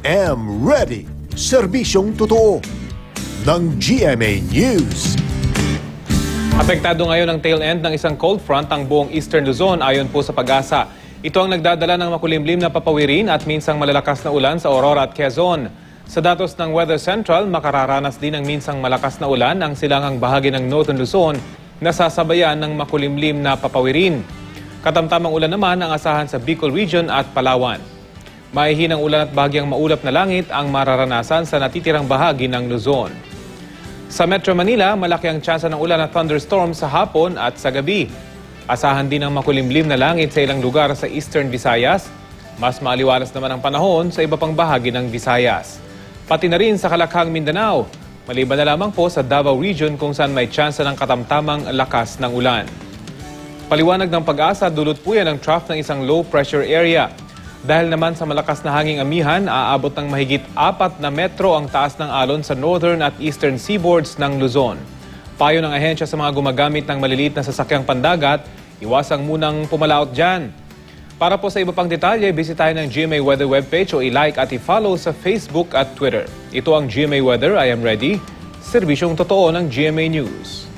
am ready. Serbisyong totoo ng GMA News. Apektado ngayon ang tail end ng isang cold front ang buong Eastern Luzon ayon po sa Pag-asa. Ito ang nagdadala ng makulimlim na papawirin at minsang malalakas na ulan sa Aurora at Quezon. Sa datos ng Weather Central, makararanas din ng minsang malakas na ulan ang silangang bahagi ng Northern Luzon na sasabayan ng makulimlim na papawirin. Katamtamang ulan naman ang asahan sa Bicol Region at Palawan. Maihinang ulan at bahagyang maulap na langit ang mararanasan sa natitirang bahagi ng Luzon. Sa Metro Manila, malaki ang tsansa ng ulan at thunderstorm sa hapon at sa gabi. Asahan din ang makulimlim na langit sa ilang lugar sa Eastern Visayas. Mas maaliwalas naman ang panahon sa iba pang bahagi ng Visayas. Pati na rin sa Kalakhang, Mindanao. Maliban na lamang po sa Davao Region kung saan may tsansa ng katamtamang lakas ng ulan. Paliwanag ng Pag-asa, dulot po yan ng trough ng isang low pressure area. Dahil naman sa malakas na hanging amihan, aabot ng mahigit 4 na metro ang taas ng alon sa northern at eastern seaboards ng Luzon. Payo ng ahensya sa mga gumagamit ng maliliit na sasakyang pandagat, iwasang munang pumalaot dyan. Para po sa iba pang detalye, bisitahin ang GMA Weather webpage o i-like at i-follow sa Facebook at Twitter. Ito ang GMA Weather, I am ready. Serbisyong totoo ng GMA News.